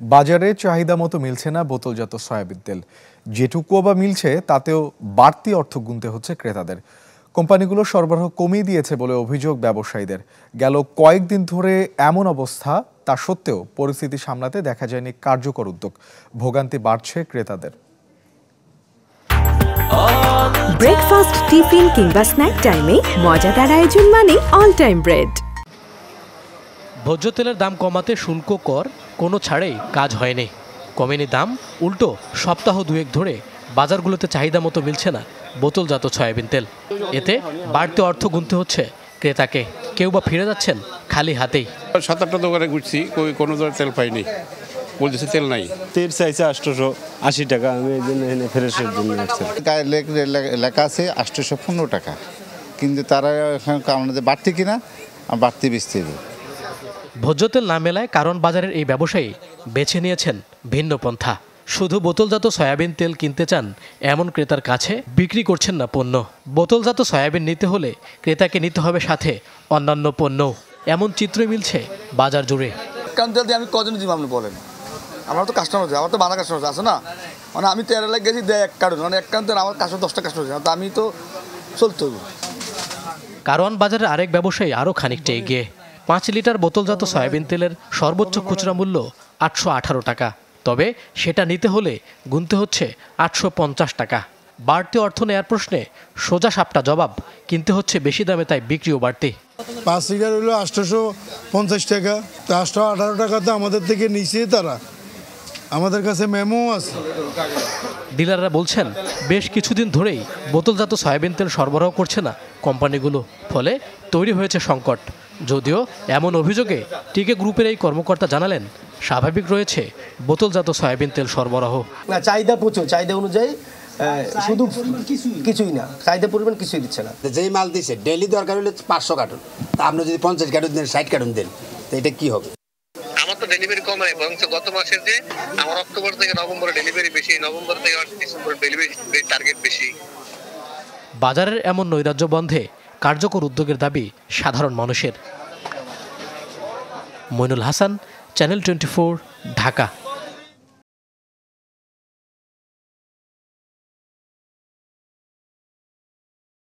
বাজারে চাহিদা মতো মিলছে না বোতলজাত সয়াবিন তেল। যেটুকুও বা মিলছে তাতেও বাড়তি অর্থ গুনতে হচ্ছে ক্রেতাদের। কোম্পানিগুলো সরবরাহ কমিয়ে দিয়েছে বলে অভিযোগ ব্যবসায়ীদের। গেল কয়েকদিন ধরে এমন অবস্থা, তা সত্ত্বেও পরিস্থিতি সামলাতে দেখা যায়নি কার্যকর উদ্যোগ। ভোগান্তি বাড়ছে ক্রেতাদের। ব্রেকফাস্ট, টিফিন কিংবা স্ন্যাক টাইমে মজাদার আয়োজন মানে অল টাইম ব্রেড। ভোজ্য তেলের দাম কমাতে শুল্ক কর কোনো ছাড়েই কাজ হয়নি। কমেনি দাম, উল্টো সপ্তাহ দুয়েক ধরে বাজারগুলোতে চাহিদা মতো মিলছে না বোতলজাত সয়াবিন তেল। এতে বাড়তি অর্থ গুনতে হচ্ছে ক্রেতাকে। কেউ বা ফিরে যাচ্ছেন খালি হাতেই। 7-8টা দোকানে ঘুরছি, কোনো ধরনের তেল পাইনি, বলতেছে তেল নাই। তেল চাইছে 880 টাকা। আমি এই জন্য এনে ফ্রেশের জন্য আসছি। গায়ে লেখা আছে 815 টাকা, কিন্তু তারা এখন আমাদের বাড়তি কিনা আর বাড়তি বেচতে হবে। ভোজ্য তেল না মেলায় কারণ বাজারের এই ব্যবসায়ী বেছে নিয়েছেন ভিন্ন পন্থা। শুধু বোতলজাত সয়াবিন তেল কিনতে চান এমন ক্রেতার কাছে বিক্রি করছেন না পণ্য। বোতলজাত সয়াবিন নিতে হলে ক্রেতাকে নিতে হবে সাথে অন্যান্য পণ্য। এমন চিত্র মিলছে বাজার জুড়ে। তেল দিয়ে আমি কজন দিব আপনি বলেন? আমার তো কাস্টমার আছে, আমার তো বানা কাস্টমার আছে না। মানে আমি 13 লাখ গেছি দেয় এক কার্টন, মানে এক কার্টন আমার কাছে 10টা কাস্টমার আছে, তো আমি তো চলতে হবে। কারণ বাজারের আরেক ব্যবসায়ী আরও খানিকটা এগিয়ে। 5 লিটার বোতলজাত সয়াবিন তেলের সর্বোচ্চ খুচরা মূল্য 818 টাকা। তবে সেটা নিতে হলে গুনতে হচ্ছে 850 টাকা। বাড়তি অর্থ নেয়ার প্রশ্নে সোজা সাপটা জবাব, কিনতে হচ্ছে বেশি দামে, তাই বিক্রিও বাড়তি। 5 লিটার হলো 850 টাকা, তো 818 টাকা তো আমাদের থেকে নিচে তারা। আমাদের কাছে মেমো আছে। ডিলাররা বলছেন বেশ কিছুদিন ধরেই বোতলজাত সয়াবিন তেল সরবরাহ করছে না কোম্পানিগুলো, ফলে তৈরি হয়েছে সংকট। যদিও এমন অভিযোগে টিকে গ্রুপের এই কর্মকর্তা জানালেন, স্বাভাবিক রয়েছে বোতলজাত সয়াবিন তেল সরবরাহ। না, চাহিদা প্রচুর, চাহিদা অনুযায়ী শুধু কিছুই না, চাহিদা পরিমাণ কিছুই দিচ্ছে না। যেই মাল দিচ্ছে ডেইলি দরকার হলে 500 কার্টন, তা আপনি যদি 50 কার্টন দেন, 60 কার্টন দেন, তো এটা কি হবে? আমার তো ডেলিভারি কম হয়, বরং গত মাসের যে আমার অক্টোবর থেকে নভেম্বরে ডেলিভারি বেশি, নভেম্বর থেকে ডিসেম্বরে ডেলিভারি টার্গেট বেশি। বাজারের এমন নৈরাজ্য বন্ধে কার্যকর উদ্যোগের দাবি সাধারণ মানুষের। মইনুল হাসান, চ্যানেল 24, ঢাকা।